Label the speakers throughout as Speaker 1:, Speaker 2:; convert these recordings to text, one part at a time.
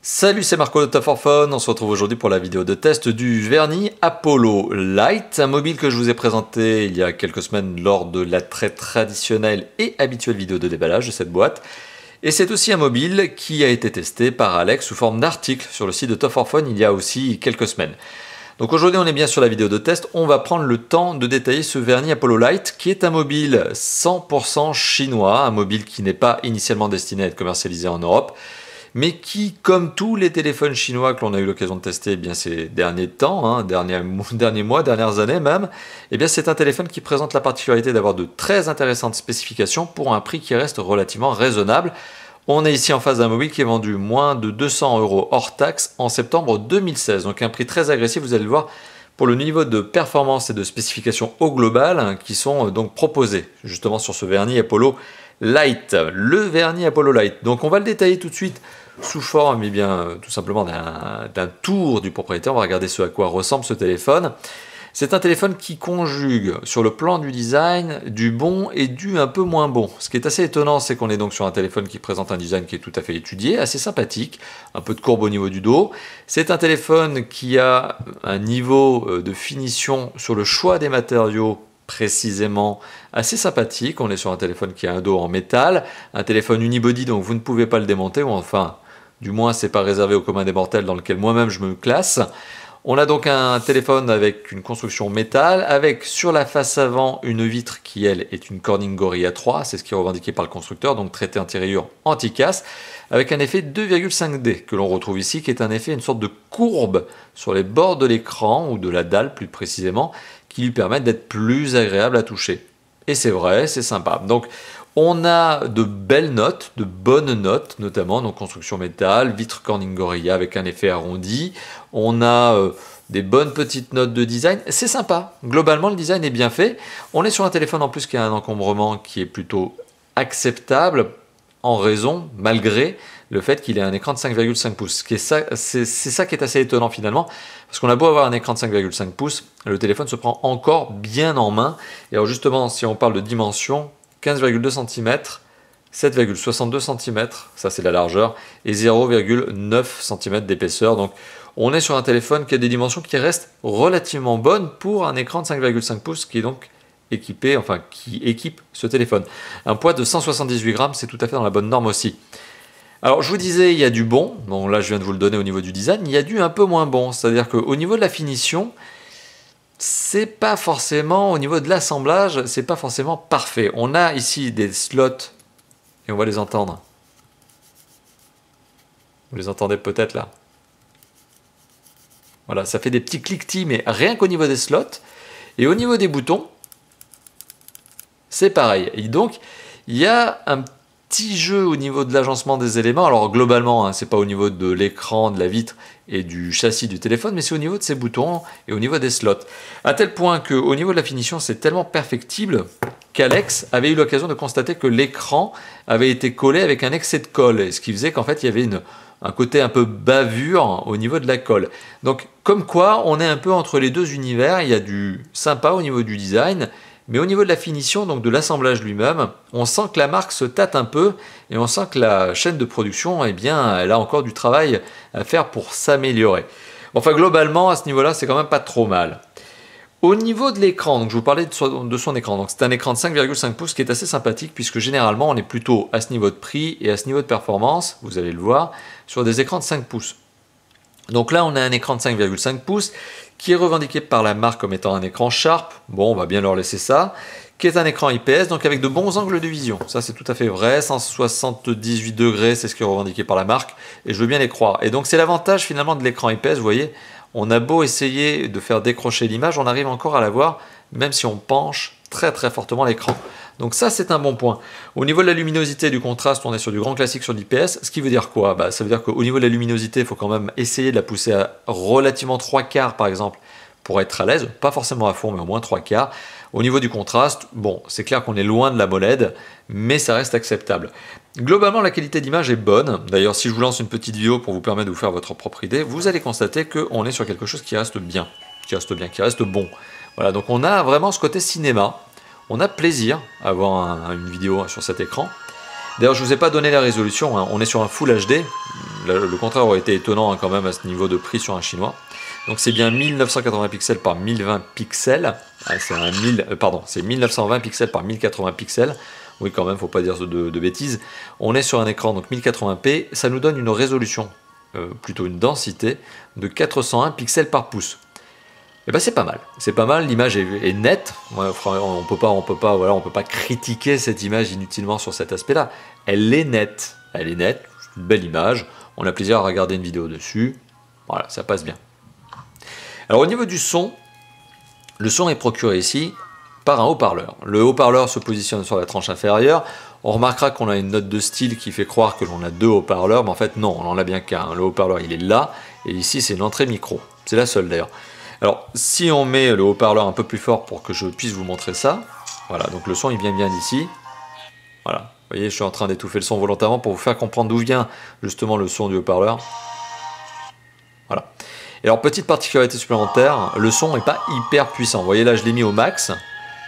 Speaker 1: Salut, c'est Marco de Top for Phone. On se retrouve aujourd'hui pour la vidéo de test du vernis Apollo Light, un mobile que je vous ai présenté il y a quelques semaines lors de la très traditionnelle et habituelle vidéo de déballage de cette boîte. Et c'est aussi un mobile qui a été testé par Alex sous forme d'article sur le site de Top for Phone il y a aussi quelques semaines. Donc aujourd'hui on est bien sur la vidéo de test, on va prendre le temps de détailler ce vernis Apollo Light qui est un mobile 100% chinois, un mobile qui n'est pas initialement destiné à être commercialisé en Europe, mais qui, comme tous les téléphones chinois que l'on a eu l'occasion de tester bien ces derniers temps, derniers mois, dernières années même, eh bien c'est un téléphone qui présente la particularité d'avoir de très intéressantes spécifications pour un prix qui reste relativement raisonnable. On est ici en face d'un mobile qui est vendu moins de 200 € hors taxe en septembre 2016, donc un prix très agressif, vous allez le voir, pour le niveau de performance et de spécifications au global qui sont donc proposés justement sur ce vernis Apollo Light, le vernis Apollo Light. Donc on va le détailler tout de suite sous forme tout simplement d'un tour du propriétaire. On va regarder ce à quoi ressemble ce téléphone. C'est un téléphone qui conjugue sur le plan du design du bon et du un peu moins bon. Ce qui est assez étonnant, c'est qu'on est donc sur un téléphone qui présente un design qui est tout à fait étudié, assez sympathique, un peu de courbe au niveau du dos. C'est un téléphone qui a un niveau de finition sur le choix des matériaux précisément assez sympathique. On est sur un téléphone qui a un dos en métal, un téléphone unibody donc vous ne pouvez pas le démonter, ou enfin du moins c'est pas réservé au commun des mortels dans lequel moi-même je me classe. On a donc un téléphone avec une construction métal, avec sur la face avant une vitre qui elle est une Corning Gorilla 3, c'est ce qui est revendiqué par le constructeur, donc traité intérieur anti-casse, avec un effet 2,5D que l'on retrouve ici, qui est un effet, une sorte de courbe sur les bords de l'écran, ou de la dalle plus précisément, qui lui permettent d'être plus agréable à toucher. Et c'est vrai, c'est sympa. Donc on a de belles notes, de bonnes notes, notamment donc construction métal, vitre Corning Gorilla avec un effet arrondi. On a des bonnes petites notes de design, c'est sympa. Globalement, le design est bien fait. On est sur un téléphone en plus qui a un encombrement qui est plutôt acceptable, en raison, malgré le fait qu'il ait un écran de 5,5 pouces. C'est ça qui est assez étonnant finalement, parce qu'on a beau avoir un écran de 5,5 pouces, le téléphone se prend encore bien en main. Et alors justement, si on parle de dimension, 15,2 cm, 7,62 cm, ça c'est la largeur, et 0,9 cm d'épaisseur. Donc on est sur un téléphone qui a des dimensions qui restent relativement bonnes pour un écran de 5,5 pouces qui est donc équipé, enfin qui équipe ce téléphone. Un poids de 178 grammes, c'est tout à fait dans la bonne norme aussi. Alors je vous disais, il y a du bon, bon là je viens de vous le donner au niveau du design, il y a du un peu moins bon, c'est-à-dire qu'au niveau de la finition, c'est pas forcément, au niveau de l'assemblage, c'est pas forcément parfait. On a ici des slots, et on va les entendre. Vous les entendez peut-être là. Voilà, ça fait des petits cliquetis, mais rien qu'au niveau des slots. Et au niveau des boutons, c'est pareil. Et donc, il y a un petit jeu au niveau de l'agencement des éléments. Alors globalement, c'est pas au niveau de l'écran, de la vitre et du châssis du téléphone, mais c'est au niveau de ces boutons et au niveau des slots. À tel point qu'au niveau de la finition, c'est tellement perfectible qu'Alex avait eu l'occasion de constater que l'écran avait été collé avec un excès de colle, ce qui faisait qu'en fait il y avait un côté un peu bavure au niveau de la colle. Donc comme quoi, on est un peu entre les deux univers, il y a du sympa au niveau du design, mais au niveau de la finition, donc de l'assemblage lui-même, on sent que la marque se tâte un peu et on sent que la chaîne de production, eh bien, elle a encore du travail à faire pour s'améliorer. Enfin, globalement, à ce niveau-là, c'est quand même pas trop mal. Au niveau de l'écran, donc je vous parlais de son écran, donc c'est un écran de 5,5 pouces qui est assez sympathique puisque généralement, on est plutôt à ce niveau de prix et à ce niveau de performance, vous allez le voir, sur des écrans de 5 pouces. Donc là, on a un écran de 5,5 pouces qui est revendiqué par la marque comme étant un écran Sharp. Bon, on va bien leur laisser ça. Qui est un écran IPS, donc avec de bons angles de vision. Ça, c'est tout à fait vrai. 178 degrés, c'est ce qui est revendiqué par la marque. Et je veux bien les croire. Et donc, c'est l'avantage finalement de l'écran IPS. Vous voyez, on a beau essayer de faire décrocher l'image, on arrive encore à la voir, même si on penche très très fortement l'écran. Donc ça, c'est un bon point. Au niveau de la luminosité et du contraste, on est sur du grand classique sur l'IPS. Ce qui veut dire quoi? Ça veut dire qu'au niveau de la luminosité, il faut quand même essayer de la pousser à relativement 3/4 par exemple, pour être à l'aise. Pas forcément à fond, mais au moins 3/4. Au niveau du contraste, bon, c'est clair qu'on est loin de la AMOLED, mais ça reste acceptable. Globalement, la qualité d'image est bonne. D'ailleurs, si je vous lance une petite vidéo pour vous permettre de vous faire votre propre idée, vous allez constater qu'on est sur quelque chose qui reste bien, qui reste bon. Voilà, donc on a vraiment ce côté cinéma. On a plaisir à avoir une vidéo sur cet écran. D'ailleurs, je ne vous ai pas donné la résolution, on est sur un Full HD. le contraire aurait été étonnant hein, quand même à ce niveau de prix sur un chinois. Donc c'est bien 1980 pixels par 1020 pixels. Ah, c'est 1920 pixels par 1080 pixels. Oui, quand même, faut pas dire de bêtises. On est sur un écran donc 1080p. Ça nous donne une résolution, plutôt une densité de 401 pixels par pouce. Et ben c'est pas mal. C'est pas mal. L'image est nette. Ouais, on peut pas critiquer cette image inutilement sur cet aspect-là. Elle est nette. Elle est nette. C'est une belle image. On a plaisir à regarder une vidéo dessus. Voilà, ça passe bien. Alors au niveau du son, le son est procuré ici par un haut-parleur. Le haut-parleur se positionne sur la tranche inférieure. On remarquera qu'on a une note de style qui fait croire que l'on a deux haut-parleurs, mais en fait non, on n'en a bien qu'un. Le haut-parleur il est là, et ici c'est une entrée micro. C'est la seule d'ailleurs. Alors si on met le haut-parleur un peu plus fort pour que je puisse vous montrer ça, voilà, donc le son il vient bien d'ici. Voilà, vous voyez, je suis en train d'étouffer le son volontairement pour vous faire comprendre d'où vient justement le son du haut-parleur. Voilà. Et alors, petite particularité supplémentaire, le son n'est pas hyper puissant. Vous voyez, là, je l'ai mis au max,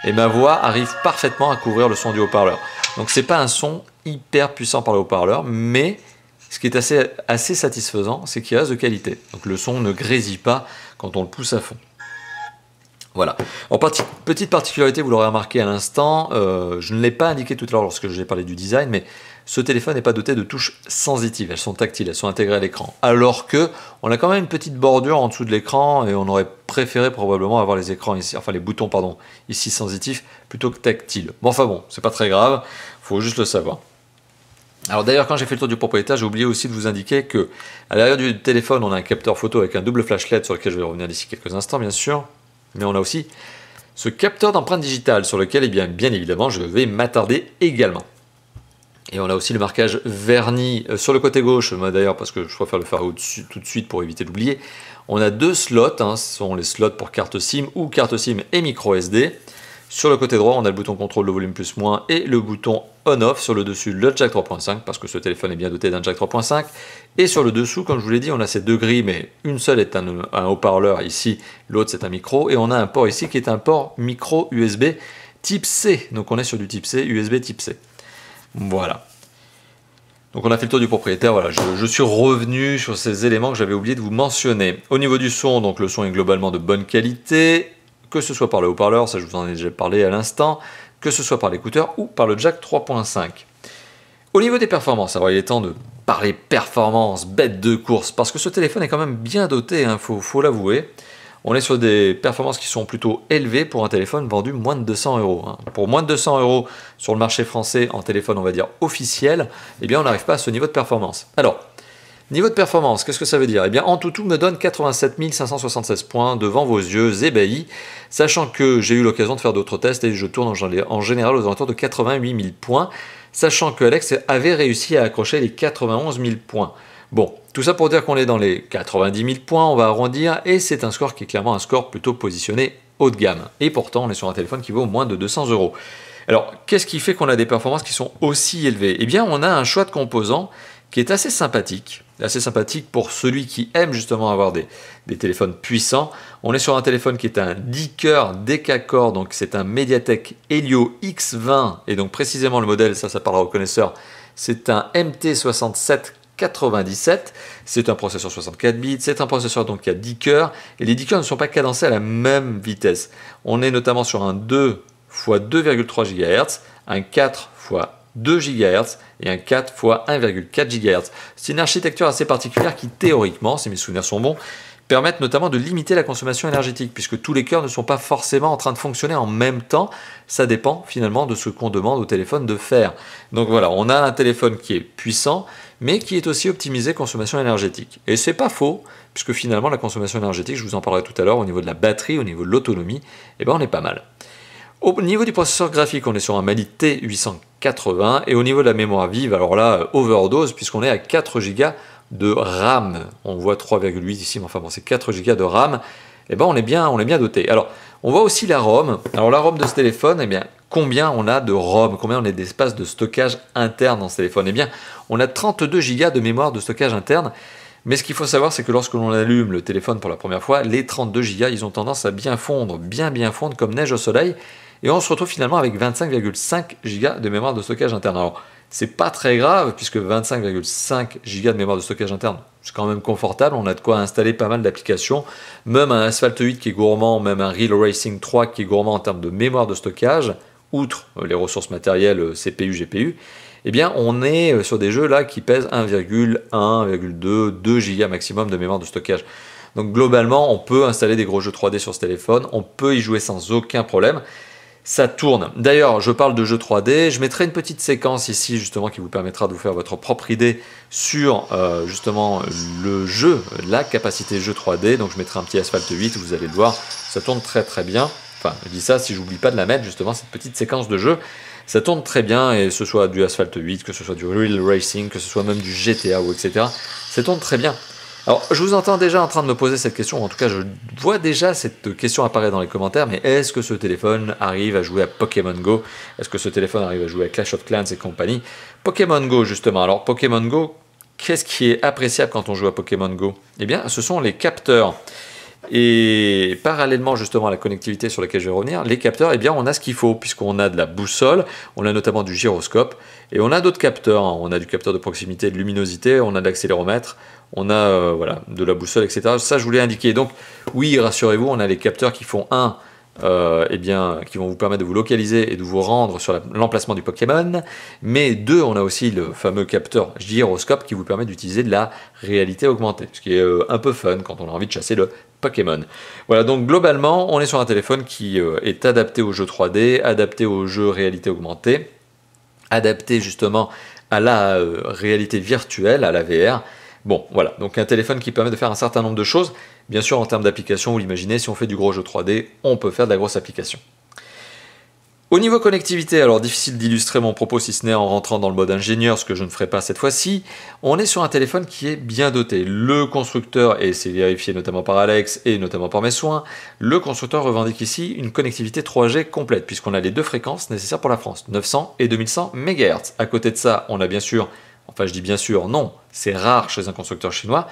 Speaker 1: et ma voix arrive parfaitement à couvrir le son du haut-parleur. Donc, c'est pas un son hyper puissant par le haut-parleur, mais ce qui est assez satisfaisant, c'est qu'il reste de qualité. Donc, le son ne grésille pas quand on le pousse à fond. Voilà. Alors, petite particularité, vous l'aurez remarqué à l'instant, je ne l'ai pas indiqué tout à l'heure lorsque j'ai parlé du design, mais ce téléphone n'est pas doté de touches sensitives, elles sont tactiles, elles sont intégrées à l'écran. Alors que on a quand même une petite bordure en dessous de l'écran et on aurait préféré probablement avoir les écrans ici, enfin les boutons pardon, ici sensitifs plutôt que tactiles. Bon enfin bon, c'est pas très grave, faut juste le savoir. Alors d'ailleurs quand j'ai fait le tour du propriétaire, j'ai oublié aussi de vous indiquer que à l'arrière du téléphone, on a un capteur photo avec un double flash LED sur lequel je vais revenir d'ici quelques instants bien sûr, mais on a aussi ce capteur d'empreinte digitale sur lequel bien évidemment je vais m'attarder également. Et on a aussi le marquage vernis sur le côté gauche, moi d'ailleurs parce que je préfère le faire au-dessus tout de suite pour éviter d'oublier. On a deux slots, hein, ce sont les slots pour carte SIM ou carte SIM et micro SD. Sur le côté droit, on a le bouton contrôle de volume plus moins et le bouton on-off. Sur le dessus, le jack 3.5 parce que ce téléphone est bien doté d'un jack 3.5. Et sur le dessous, comme je vous l'ai dit, on a ces deux grilles, mais une seule est un haut-parleur ici, l'autre c'est un micro. Et on a un port ici qui est un port micro USB type C. Donc on est sur du type C, USB type C. Voilà. Donc on a fait le tour du propriétaire, voilà, je suis revenu sur ces éléments que j'avais oublié de vous mentionner. Au niveau du son, donc le son est globalement de bonne qualité, que ce soit par le haut-parleur, ça je vous en ai déjà parlé à l'instant, que ce soit par l'écouteur ou par le jack 3.5. Au niveau des performances, alors il est temps de parler performance, bête de course, parce que ce téléphone est quand même bien doté, hein, faut l'avouer. On est sur des performances qui sont plutôt élevées pour un téléphone vendu moins de 200 €. Hein. Pour moins de 200 € sur le marché français en téléphone, on va dire officiel, eh bien on n'arrive pas à ce niveau de performance. Alors, niveau de performance, qu'est-ce que ça veut dire? Eh bien, Antutu me donne 87 576 points devant vos yeux ébahis, sachant que j'ai eu l'occasion de faire d'autres tests et je tourne en général aux alentours de 88 000 points, sachant que Alex avait réussi à accrocher les 91 000 points. Bon, tout ça pour dire qu'on est dans les 90 000 points, on va arrondir, et c'est un score qui est clairement un score plutôt positionné haut de gamme. Et pourtant, on est sur un téléphone qui vaut moins de 200 €. Alors, qu'est-ce qui fait qu'on a des performances qui sont aussi élevées? Eh bien, on a un choix de composants qui est assez sympathique pour celui qui aime justement avoir des téléphones puissants. On est sur un téléphone qui est un 10 cœurs Decacore, donc c'est un Mediatek Helio X20, et donc précisément le modèle, ça parlera aux connaisseurs, c'est un MT6797, c'est un processeur 64 bits, c'est un processeur donc qui a 10 cœurs, et les 10 cœurs ne sont pas cadencés à la même vitesse. On est notamment sur un 2 x 2,3 GHz, un 4 x 2 GHz et un 4 x 1,4 GHz. C'est une architecture assez particulière qui théoriquement, si mes souvenirs sont bons, permettent notamment de limiter la consommation énergétique, puisque tous les cœurs ne sont pas forcément en train de fonctionner en même temps. Ça dépend finalement de ce qu'on demande au téléphone de faire. Donc voilà, on a un téléphone qui est puissant, mais qui est aussi optimisé consommation énergétique. Et c'est pas faux, puisque finalement la consommation énergétique, je vous en parlerai tout à l'heure, au niveau de la batterie, au niveau de l'autonomie, eh ben on est pas mal. Au niveau du processeur graphique, on est sur un Mali T880, et au niveau de la mémoire vive, alors là, overdose, puisqu'on est à 4 Go de RAM. On voit 3,8 ici, mais enfin bon, c'est 4 Go de RAM. Et ben on est bien doté. Alors, on voit aussi la ROM. Alors la ROM de ce téléphone, eh bien, combien on a de ROM, combien on a d'espace de stockage interne dans ce téléphone? Eh bien, on a 32 Go de mémoire de stockage interne. Mais ce qu'il faut savoir, c'est que lorsque l'on allume le téléphone pour la première fois, les 32 Go, ils ont tendance à bien fondre, bien fondre comme neige au soleil. Et on se retrouve finalement avec 25,5 Go de mémoire de stockage interne. Alors, c'est pas très grave puisque 25,5 Go de mémoire de stockage interne, c'est quand même confortable, on a de quoi installer pas mal d'applications, même un Asphalt 8 qui est gourmand, même un Real Racing 3 qui est gourmand en termes de mémoire de stockage, outre les ressources matérielles CPU, GPU, eh bien on est sur des jeux là qui pèsent 1,1, 1,2, 2 Go maximum de mémoire de stockage. Donc globalement, on peut installer des gros jeux 3D sur ce téléphone, on peut y jouer sans aucun problème. Ça tourne. D'ailleurs, je parle de jeux 3D, je mettrai une petite séquence ici justement qui vous permettra de vous faire votre propre idée sur justement le jeu, la capacité jeu 3D. Donc je mettrai un petit Asphalt 8, vous allez le voir, ça tourne très très bien. Enfin, je dis ça si j'oublie pas de la mettre justement, cette petite séquence de jeu. Ça tourne très bien, et que ce soit du Asphalt 8, que ce soit du Real Racing, que ce soit même du GTA ou etc. Ça tourne très bien. Alors, je vous entends déjà en train de me poser cette question, en tout cas, je vois déjà cette question apparaître dans les commentaires, mais est-ce que ce téléphone arrive à jouer à Pokémon Go? Est-ce que ce téléphone arrive à jouer à Clash of Clans et compagnie? Pokémon Go, justement. Alors, Pokémon Go, qu'est-ce qui est appréciable quand on joue à Pokémon Go? Eh bien, ce sont les capteurs. Et parallèlement justement à la connectivité sur laquelle je vais revenir, les capteurs, eh bien on a ce qu'il faut, puisqu'on a de la boussole, on a notamment du gyroscope, et on a d'autres capteurs, hein. On a du capteur de proximité, de luminosité, on a de l'accéléromètre, on a voilà, de la boussole, etc. Ça je voulais indiquer. Donc oui, rassurez-vous, on a les capteurs qui font eh bien, qui vont vous permettre de vous localiser et de vous rendre sur l'emplacement du Pokémon, mais deux, on a aussi le fameux capteur gyroscope qui vous permet d'utiliser de la réalité augmentée, ce qui est un peu fun quand on a envie de chasser le Pokémon. Voilà, donc globalement, on est sur un téléphone qui est adapté aux jeux 3D, adapté aux jeux réalité augmentée, adapté justement à la réalité virtuelle, à la VR. Bon, voilà, donc un téléphone qui permet de faire un certain nombre de choses. Bien sûr, en termes d'application, vous l'imaginez, si on fait du gros jeu 3D, on peut faire de la grosse application. Au niveau connectivité, alors difficile d'illustrer mon propos si ce n'est en rentrant dans le mode ingénieur, ce que je ne ferai pas cette fois-ci. On est sur un téléphone qui est bien doté. Le constructeur, et c'est vérifié notamment par Alex et notamment par mes soins, le constructeur revendique ici une connectivité 3G complète, puisqu'on a les deux fréquences nécessaires pour la France, 900 et 2100 MHz. À côté de ça, on a bien sûr, enfin je dis bien sûr, non, c'est rare chez un constructeur chinois,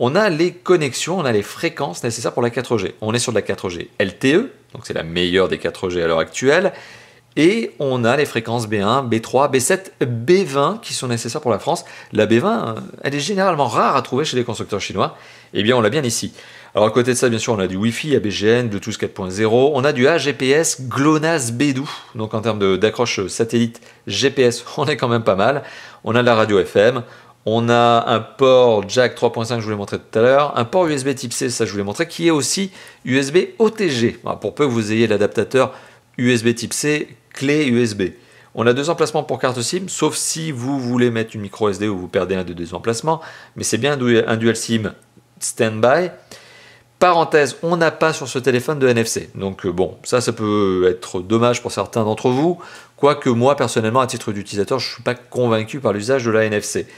Speaker 1: on a les connexions, on a les fréquences nécessaires pour la 4G. On est sur de la 4G LTE, donc c'est la meilleure des 4G à l'heure actuelle, et on a les fréquences B1, B3, B7, B20 qui sont nécessaires pour la France. La B20, elle est généralement rare à trouver chez les constructeurs chinois, et bien on l'a bien ici. Alors à côté de ça, bien sûr, on a du Wi-Fi, ABGN, Bluetooth 4.0, on a du AGPS, GLONASS, Beidou, donc en termes d'accroche satellite GPS, on est quand même pas mal. On a de la radio FM, on a un port jack 3.5, je vous l'ai montré tout à l'heure, un port USB type C, ça je vous l'ai montré, qui est aussi USB OTG, pour peu que vous ayez l'adaptateur USB type C, clé USB. On a deux emplacements pour carte SIM, sauf si vous voulez mettre une micro SD ou vous perdez un de deux emplacements, mais c'est bien un dual SIM standby. Parenthèse, on n'a pas sur ce téléphone de NFC, donc bon, ça peut être dommage pour certains d'entre vous, quoique moi personnellement, à titre d'utilisateur, je ne suis pas convaincu par l'usage de la NFC.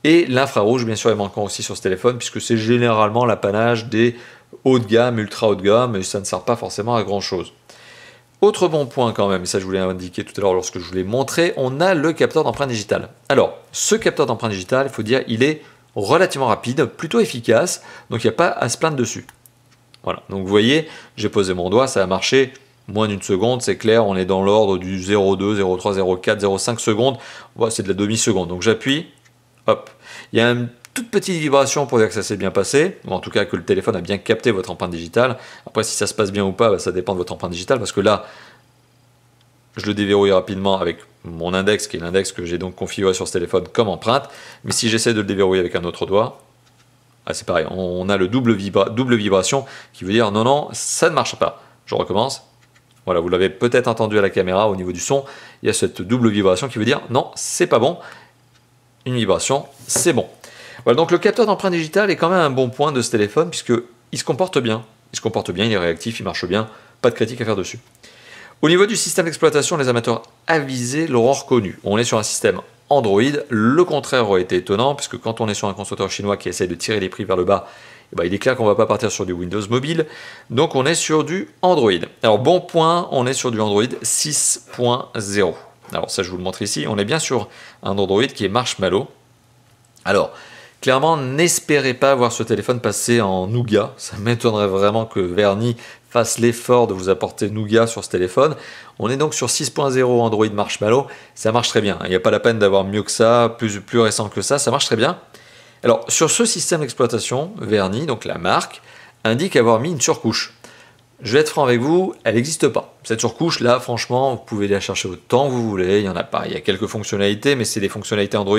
Speaker 1: Et l'infrarouge, bien sûr, est manquant aussi sur ce téléphone, puisque c'est généralement l'apanage des haut de gamme, ultra haut de gamme, et ça ne sert pas forcément à grand chose. Autre bon point quand même, et ça je voulais indiquer tout à l'heure lorsque je vous l'ai montré, on a le capteur d'empreinte digitale. Alors, ce capteur d'empreinte digitale, il faut dire, il est relativement rapide, plutôt efficace, donc il n'y a pas à se plaindre dessus. Voilà, donc vous voyez, j'ai posé mon doigt, ça a marché moins d'une seconde, c'est clair, on est dans l'ordre du 0,2, 0,3, 0,4, 0,5 secondes, c'est de la demi-seconde, donc j'appuie, hop, il y a une toute petite vibration pour dire que ça s'est bien passé, ou en tout cas que le téléphone a bien capté votre empreinte digitale. Après, si ça se passe bien ou pas, ça dépend de votre empreinte digitale, parce que là, je le déverrouille rapidement avec mon index, qui est l'index que j'ai donc configuré sur ce téléphone comme empreinte, mais si j'essaie de le déverrouiller avec un autre doigt, c'est pareil, on a le double vibration, qui veut dire non, ça ne marche pas. Je recommence. Voilà, vous l'avez peut-être entendu à la caméra au niveau du son, il y a cette double vibration qui veut dire non, c'est pas bon. Une vibration, c'est bon. Voilà, donc le capteur d'empreinte digitale est quand même un bon point de ce téléphone, puisqu'il se comporte bien. Il se comporte bien, il est réactif, il marche bien, pas de critique à faire dessus. Au niveau du système d'exploitation, les amateurs avisés l'auront reconnu. On est sur un système Android, le contraire aurait été étonnant, puisque quand on est sur un constructeur chinois qui essaie de tirer les prix vers le bas, il est clair qu'on ne va pas partir sur du Windows Mobile, donc on est sur du Android. Alors bon point, on est sur du Android 6.0. Alors ça je vous le montre ici, on est bien sur un Android qui est Marshmallow. Alors, clairement, n'espérez pas voir ce téléphone passer en Nougat, ça m'étonnerait vraiment que Verny fasse l'effort de vous apporter Nougat sur ce téléphone. On est donc sur 6.0 Android Marshmallow, ça marche très bien. Il n'y a pas la peine d'avoir mieux que ça, plus récent que ça marche très bien. Alors sur ce système d'exploitation, Verny, donc la marque, indique avoir mis une surcouche. Je vais être franc avec vous, elle n'existe pas. Cette surcouche là, franchement, vous pouvez la chercher autant que vous voulez, il n'y en a pas. Il y a quelques fonctionnalités, mais c'est des fonctionnalités Android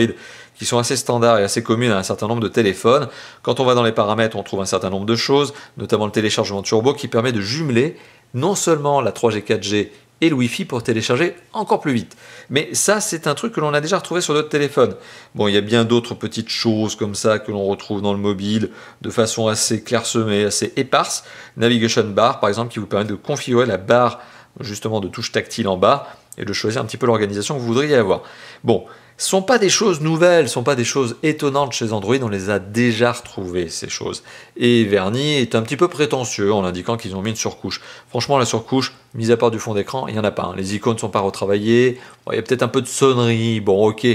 Speaker 1: qui sont assez standards et assez communes à un certain nombre de téléphones. Quand on va dans les paramètres, on trouve un certain nombre de choses, notamment le téléchargement turbo qui permet de jumeler non seulement la 3G, 4G et le Wi-Fi pour télécharger encore plus vite. Mais ça, c'est un truc que l'on a déjà retrouvé sur d'autres téléphones. Bon, il y a bien d'autres petites choses comme ça que l'on retrouve dans le mobile de façon assez clairsemée, assez éparse. Navigation bar, par exemple, qui vous permet de configurer la barre justement de touche tactile en bas et de choisir un petit peu l'organisation que vous voudriez avoir. Bon, ce ne sont pas des choses nouvelles, ce ne sont pas des choses étonnantes chez Android, on les a déjà retrouvées, ces choses. Et Verny est un petit peu prétentieux en indiquant qu'ils ont mis une surcouche. Franchement, la surcouche, mis à part du fond d'écran, il n'y en a pas. Hein. Les icônes ne sont pas retravaillées, bon, il y a peut-être un peu de sonnerie, bon ok,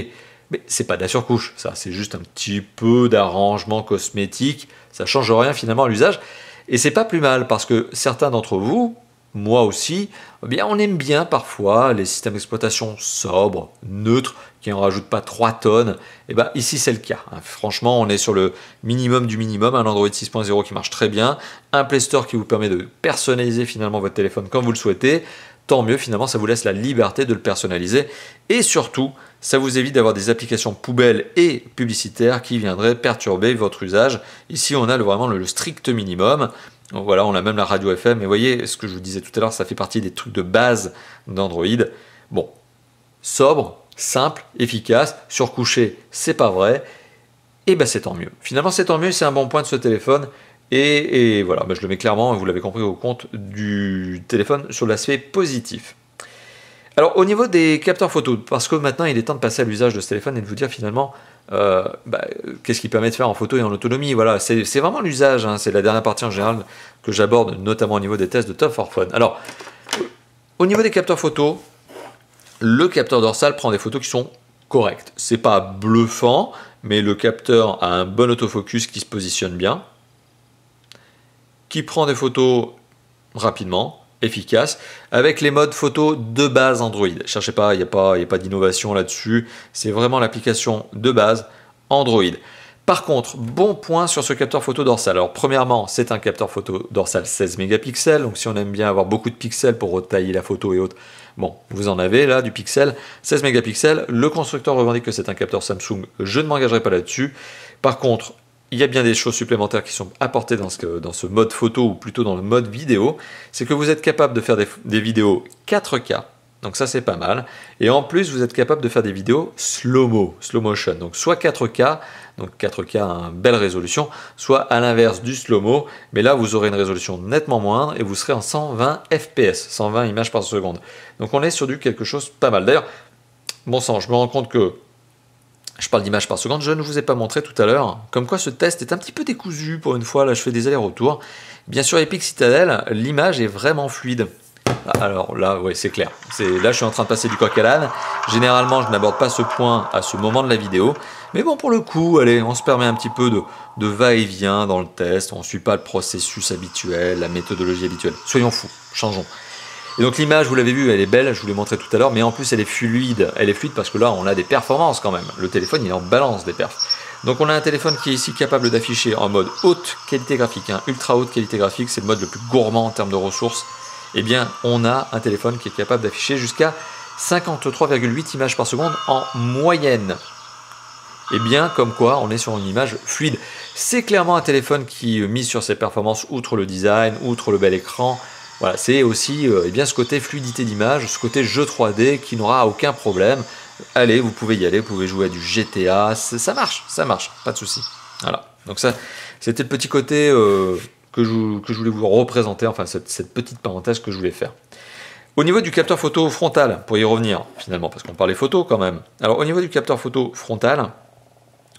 Speaker 1: mais c'est pas de la surcouche, ça, c'est juste un petit peu d'arrangement cosmétique, ça change rien finalement à l'usage. Et c'est pas plus mal, parce que certains d'entre vous, moi aussi, eh bien, on aime bien parfois les systèmes d'exploitation sobres, neutres, qui n'en rajoutent pas 3 tonnes. Et ben, ici, c'est le cas. Hein. Franchement, on est sur le minimum du minimum, un Android 6.0 qui marche très bien, un Play Store qui vous permet de personnaliser finalement votre téléphone comme vous le souhaitez. Tant mieux, finalement, ça vous laisse la liberté de le personnaliser. Et surtout, ça vous évite d'avoir des applications poubelles et publicitaires qui viendraient perturber votre usage. Ici, on a vraiment le strict minimum. Donc voilà, on a même la radio FM, et vous voyez, ce que je vous disais tout à l'heure, ça fait partie des trucs de base d'Android. Bon, sobre, simple, efficace, surcouché, c'est pas vrai, et ben c'est tant mieux. Finalement, c'est tant mieux, c'est un bon point de ce téléphone, et voilà, ben je le mets clairement, vous l'avez compris, au compte du téléphone sur l'aspect positif. Alors au niveau des capteurs photo, parce que maintenant il est temps de passer à l'usage de ce téléphone et de vous dire finalement qu'est-ce qui permet de faire en photo et en autonomie. Voilà, c'est vraiment l'usage, hein, c'est la dernière partie en général que j'aborde, notamment au niveau des tests de Top for Phone. Alors, au niveau des capteurs photo, le capteur dorsal prend des photos qui sont correctes. C'est pas bluffant, mais le capteur a un bon autofocus qui se positionne bien, qui prend des photos rapidement, efficace, avec les modes photo de base Android. Cherchez pas, il n'y a pas d'innovation là-dessus, c'est vraiment l'application de base Android. Par contre, bon point sur ce capteur photo dorsal. Alors premièrement, c'est un capteur photo dorsal 16 mégapixels, donc si on aime bien avoir beaucoup de pixels pour retailler la photo et autres, bon, vous en avez là du pixel, 16 mégapixels. Le constructeur revendique que c'est un capteur Samsung, je ne m'engagerai pas là-dessus. Par contre, il y a bien des choses supplémentaires qui sont apportées dans ce mode photo, ou plutôt dans le mode vidéo. C'est que vous êtes capable de faire des vidéos 4K, donc ça c'est pas mal. Et en plus, vous êtes capable de faire des vidéos slow motion. Donc soit 4K, donc 4K à une belle résolution, soit à l'inverse du slow-mo, mais là vous aurez une résolution nettement moindre et vous serez en 120 fps, 120 images par seconde. Donc on est sur du quelque chose pas mal. D'ailleurs, bon sang, je me rends compte que je parle d'images par seconde, je ne vous ai pas montré tout à l'heure, comme quoi ce test est un petit peu décousu pour une fois, là je fais des allers-retours. Bien sûr, Epic Citadel, l'image est vraiment fluide. Alors là, oui, c'est clair. Là, je suis en train de passer du coq à l'âne. Généralement, je n'aborde pas ce point à ce moment de la vidéo. Mais bon, pour le coup, allez, on se permet un petit peu de va-et-vient dans le test. On ne suit pas le processus habituel, la méthodologie habituelle. Soyons fous, changeons. Et donc l'image, vous l'avez vu, elle est belle, je vous l'ai montré tout à l'heure, mais en plus elle est fluide. Elle est fluide parce que là, on a des performances quand même. Le téléphone, il est en balance des perfs. Donc on a un téléphone qui est ici capable d'afficher en mode haute qualité graphique, hein, ultra haute qualité graphique, c'est le mode le plus gourmand en termes de ressources. Eh bien, on a un téléphone qui est capable d'afficher jusqu'à 53,8 images par seconde en moyenne. Et bien, comme quoi, on est sur une image fluide. C'est clairement un téléphone qui mise sur ses performances, outre le design, outre le bel écran. Voilà, c'est aussi eh bien, ce côté fluidité d'image, ce côté jeu 3D qui n'aura aucun problème. Allez, vous pouvez y aller, vous pouvez jouer à du GTA, ça marche, pas de souci. Voilà, donc ça, c'était le petit côté que je voulais vous représenter, enfin cette petite parenthèse que je voulais faire. Au niveau du capteur photo frontal, pour y revenir finalement, parce qu'on parlait photo quand même. Alors au niveau du capteur photo frontal,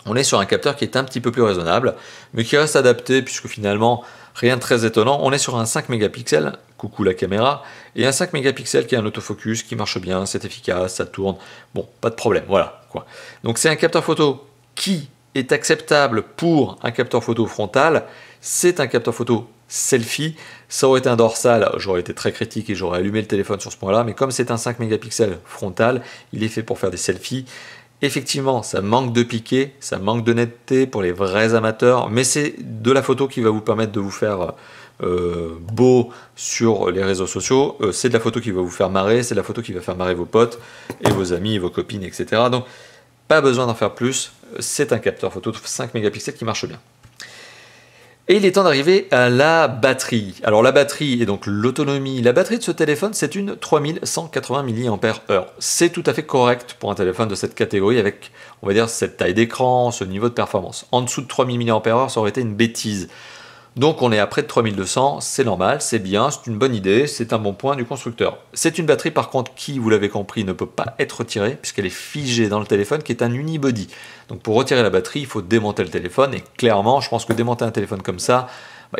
Speaker 1: on est sur un capteur qui est un petit peu plus raisonnable, mais qui reste adapté, puisque finalement, rien de très étonnant. On est sur un 5 mégapixels, coucou la caméra, et un 5 mégapixels qui a un autofocus, qui marche bien, c'est efficace, ça tourne. Bon, pas de problème, voilà, quoi. Donc c'est un capteur photo qui est acceptable pour un capteur photo frontal, c'est un capteur photo selfie. Ça aurait été un dorsal, j'aurais été très critique et j'aurais allumé le téléphone sur ce point-là, mais comme c'est un 5 mégapixels frontal, il est fait pour faire des selfies. Effectivement, ça manque de piqué, ça manque de netteté pour les vrais amateurs, mais c'est de la photo qui va vous permettre de vous faire beau sur les réseaux sociaux. C'est de la photo qui va vous faire marrer, c'est de la photo qui va faire marrer vos potes et vos amis et vos copines, etc. Donc, pas besoin d'en faire plus, c'est un capteur photo de 5 mégapixels qui marche bien. Et il est temps d'arriver à la batterie. Alors la batterie et donc l'autonomie. La batterie de ce téléphone, c'est une 3180 mAh. C'est tout à fait correct pour un téléphone de cette catégorie avec, on va dire, cette taille d'écran, ce niveau de performance. En dessous de 3000 mAh, ça aurait été une bêtise. Donc on est à près de 3200, c'est normal, c'est bien, c'est une bonne idée, c'est un bon point du constructeur. C'est une batterie par contre qui, vous l'avez compris, ne peut pas être retirée puisqu'elle est figée dans le téléphone qui est un unibody. Donc pour retirer la batterie, il faut démonter le téléphone et clairement, je pense que démonter un téléphone comme ça,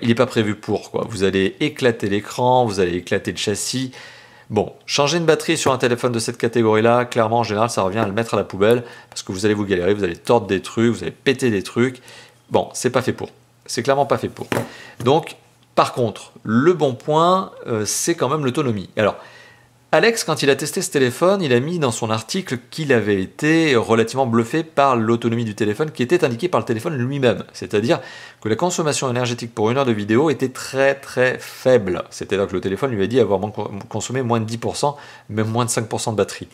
Speaker 1: il n'est pas prévu pour, quoi. Vous allez éclater l'écran, vous allez éclater le châssis. Bon, changer une batterie sur un téléphone de cette catégorie-là, clairement en général, ça revient à le mettre à la poubelle parce que vous allez vous galérer, vous allez tordre des trucs, vous allez péter des trucs. Bon, c'est pas fait pour. C'est clairement pas fait pour. Donc, par contre, le bon point, c'est quand même l'autonomie. Alors, Alex, quand il a testé ce téléphone, il a mis dans son article qu'il avait été relativement bluffé par l'autonomie du téléphone qui était indiquée par le téléphone lui-même. C'est-à-dire que la consommation énergétique pour une heure de vidéo était très très faible. C'est-à-dire que le téléphone lui a dit avoir consommé moins de 10%, même moins de 5% de batterie.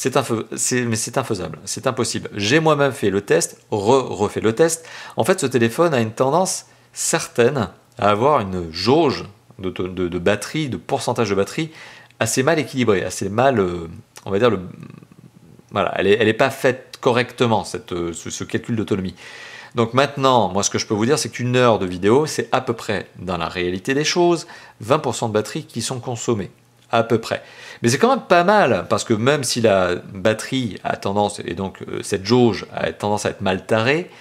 Speaker 1: Mais c'est infaisable, c'est impossible. J'ai moi-même fait le test, refait le test. En fait, ce téléphone a une tendance certaine à avoir une jauge de batterie, de pourcentage de batterie, assez mal équilibrée, assez mal, on va dire, voilà, elle est pas faite correctement, ce calcul d'autonomie. Donc maintenant, moi ce que je peux vous dire, c'est qu'une heure de vidéo, c'est à peu près, dans la réalité des choses, 20% de batterie qui sont consommées. À peu près. Mais c'est quand même pas mal, parce que même si la batterie a tendance, et donc cette jauge a tendance à être mal tarée,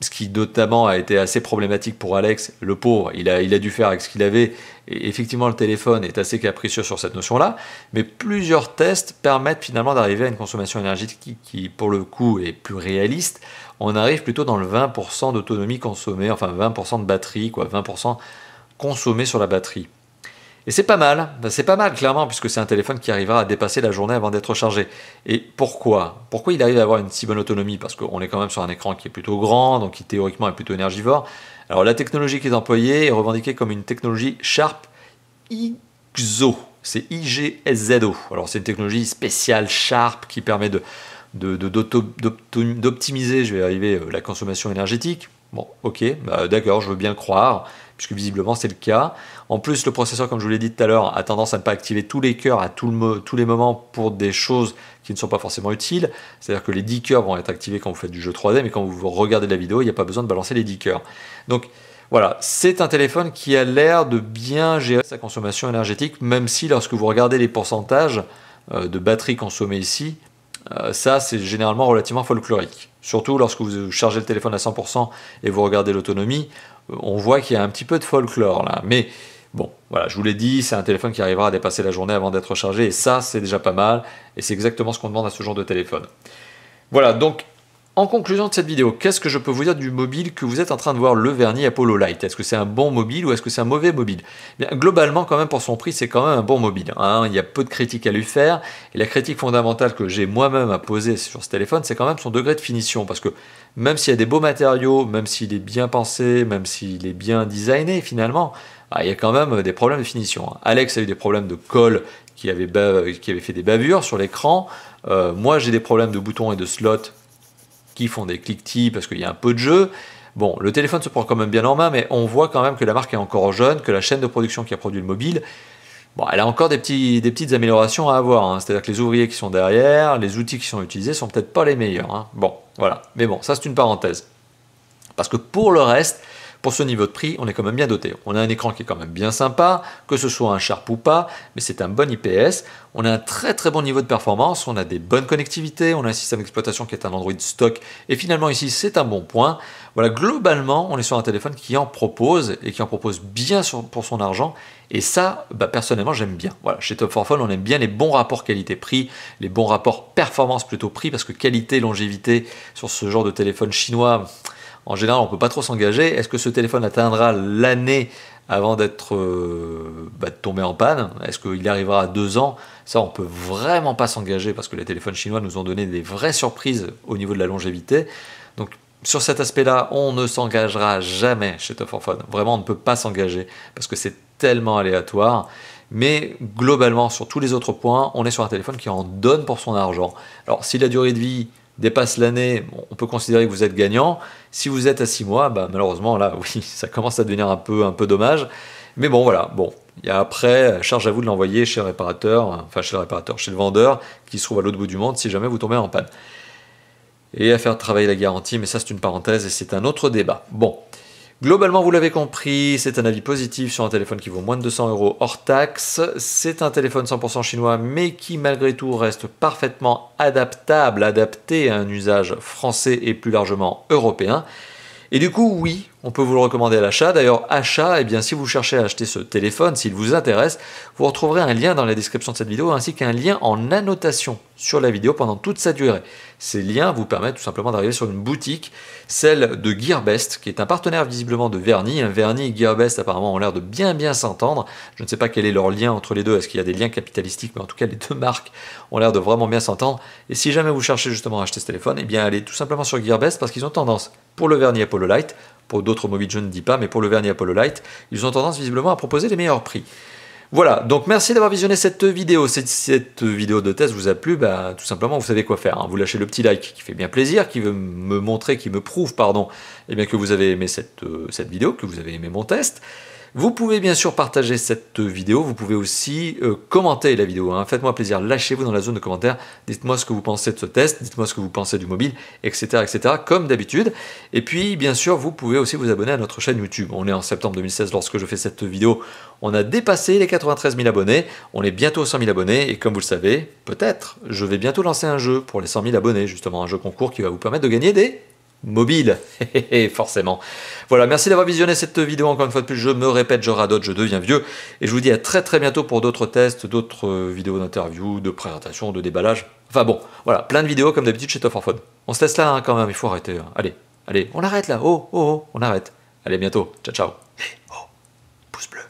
Speaker 1: ce qui notamment a été assez problématique pour Alex, le pauvre, il a dû faire avec ce qu'il avait, et effectivement le téléphone est assez capricieux sur cette notion-là, mais plusieurs tests permettent finalement d'arriver à une consommation énergétique qui pour le coup est plus réaliste. On arrive plutôt dans le 20% d'autonomie consommée, enfin 20% de batterie, quoi, 20% consommé sur la batterie. Et c'est pas mal clairement, puisque c'est un téléphone qui arrivera à dépasser la journée avant d'être chargé. Et pourquoi il arrive à avoir une si bonne autonomie? Parce qu'on est quand même sur un écran qui est plutôt grand, donc qui théoriquement est plutôt énergivore. Alors la technologie qui est employée est revendiquée comme une technologie Sharp IGZO. C'est IGZO. Alors c'est une technologie spéciale Sharp qui permet d'optimiser, je vais arriver, la consommation énergétique. Bon, ok, d'accord, je veux bien le croire, puisque visiblement c'est le cas. En plus, le processeur, comme je vous l'ai dit tout à l'heure, a tendance à ne pas activer tous les cœurs à tous les moments pour des choses qui ne sont pas forcément utiles. C'est-à-dire que les 10 cœurs vont être activés quand vous faites du jeu 3D, mais quand vous regardez la vidéo, il n'y a pas besoin de balancer les 10 cœurs. Donc voilà, c'est un téléphone qui a l'air de bien gérer sa consommation énergétique, même si lorsque vous regardez les pourcentages de batterie consommée ici, ça c'est généralement relativement folklorique. Surtout lorsque vous chargez le téléphone à 100% et vous regardez l'autonomie, on voit qu'il y a un petit peu de folklore là. Mais bon, voilà, je vous l'ai dit, c'est un téléphone qui arrivera à dépasser la journée avant d'être chargé, et ça c'est déjà pas mal, et c'est exactement ce qu'on demande à ce genre de téléphone. Voilà, donc en conclusion de cette vidéo, qu'est-ce que je peux vous dire du mobile que vous êtes en train de voir, le Verny Apollo Lite? Est-ce que c'est un bon mobile ou est-ce que c'est un mauvais mobile? Bien, globalement, quand même, pour son prix, c'est quand même un bon mobile. Hein. Il y a peu de critiques à lui faire. Et la critique fondamentale que j'ai moi-même à poser sur ce téléphone, c'est quand même son degré de finition. Parce que même s'il y a des beaux matériaux, même s'il est bien pensé, même s'il est bien designé finalement, il y a quand même des problèmes de finition. Hein. Alex a eu des problèmes de colle qui avait fait des bavures sur l'écran. Moi, j'ai des problèmes de boutons et de slots qui font des cliquetis parce qu'il y a un peu de jeu. Bon, le téléphone se prend quand même bien en main, mais on voit quand même que la marque est encore jeune, que la chaîne de production qui a produit le mobile, bon, elle a encore des petites améliorations à avoir. Hein. C'est-à-dire que les ouvriers qui sont derrière, les outils qui sont utilisés sont peut-être pas les meilleurs. Hein. Bon, voilà. Mais bon, ça c'est une parenthèse. Parce que pour le reste, pour ce niveau de prix, on est quand même bien doté. On a un écran qui est quand même bien sympa, que ce soit un Sharp ou pas, mais c'est un bon IPS. On a un très très bon niveau de performance, on a des bonnes connectivités, on a un système d'exploitation qui est un Android stock, et finalement ici c'est un bon point. Voilà, globalement, on est sur un téléphone qui en propose, et qui en propose bien pour son argent, et ça, personnellement, j'aime bien. Voilà, chez Top 4 Phone, on aime bien les bons rapports qualité-prix, les bons rapports performance plutôt prix, parce que qualité, longévité, sur ce genre de téléphone chinois, en général, on ne peut pas trop s'engager. Est-ce que ce téléphone atteindra l'année avant d'être tombé en panne? Est-ce qu'il arrivera à 2 ans? Ça, on ne peut vraiment pas s'engager, parce que les téléphones chinois nous ont donné des vraies surprises au niveau de la longévité. Donc, sur cet aspect-là, on ne s'engagera jamais chez Top 4 Phone. Vraiment, on ne peut pas s'engager, parce que c'est tellement aléatoire. Mais globalement, sur tous les autres points, on est sur un téléphone qui en donne pour son argent. Alors, si la durée de vie dépasse l'année, bon, on peut considérer que vous êtes gagnant. Si vous êtes à 6 mois, malheureusement, là, oui, ça commence à devenir un peu dommage. Mais bon, voilà, bon. Et après, charge à vous de l'envoyer chez le réparateur, enfin chez le réparateur, chez le vendeur, qui se trouve à l'autre bout du monde, si jamais vous tombez en panne. Et à faire travailler la garantie, mais ça c'est une parenthèse et c'est un autre débat. Bon. Globalement, vous l'avez compris, c'est un avis positif sur un téléphone qui vaut moins de 200 € hors taxe. C'est un téléphone 100% chinois, mais qui malgré tout reste parfaitement adaptable, adapté à un usage français et plus largement européen. Et du coup, oui, on peut vous le recommander à l'achat. D'ailleurs, achat, si vous cherchez à acheter ce téléphone, s'il vous intéresse, vous retrouverez un lien dans la description de cette vidéo, ainsi qu'un lien en annotation sur la vidéo pendant toute sa durée. Ces liens vous permettent tout simplement d'arriver sur une boutique, celle de Gearbest, qui est un partenaire visiblement de Verny. Verny et Gearbest apparemment ont l'air de bien s'entendre. Je ne sais pas quel est leur lien entre les deux, est-ce qu'il y a des liens capitalistiques, mais en tout cas les deux marques ont l'air de vraiment bien s'entendre. Et si jamais vous cherchez justement à acheter ce téléphone, allez tout simplement sur Gearbest, parce qu'ils ont tendance, pour le Verny Apollo Lite, pour d'autres mobiles je ne dis pas, mais pour le Verny Apollo Lite, ils ont tendance visiblement à proposer les meilleurs prix. Voilà, donc merci d'avoir visionné cette vidéo. Si cette vidéo de test vous a plu, tout simplement vous savez quoi faire. Hein. Vous lâchez le petit like qui fait bien plaisir, qui veut me montrer, qui me prouve, pardon, que vous avez aimé cette vidéo, que vous avez aimé mon test. Vous pouvez bien sûr partager cette vidéo, vous pouvez aussi commenter la vidéo. Hein. Faites-moi plaisir, lâchez-vous dans la zone de commentaires, dites-moi ce que vous pensez de ce test, dites-moi ce que vous pensez du mobile, etc. comme d'habitude. Et puis bien sûr, vous pouvez aussi vous abonner à notre chaîne YouTube. On est en septembre 2016 lorsque je fais cette vidéo. On a dépassé les 93 000 abonnés, on est bientôt aux 100 000 abonnés, et comme vous le savez, peut-être, je vais bientôt lancer un jeu pour les 100 000 abonnés, justement, un jeu concours qui va vous permettre de gagner des mobile, forcément. Voilà, merci d'avoir visionné cette vidéo. Encore une fois de plus, je me répète, je radote, je deviens vieux. Et je vous dis à très bientôt pour d'autres tests, d'autres vidéos d'interview, de présentation, de déballage. Enfin bon, voilà, plein de vidéos comme d'habitude chez Top 4 Phone. On se laisse là quand même, il faut arrêter. Allez, on arrête là. Oh, on arrête. Allez, bientôt. Ciao. Pouce bleu.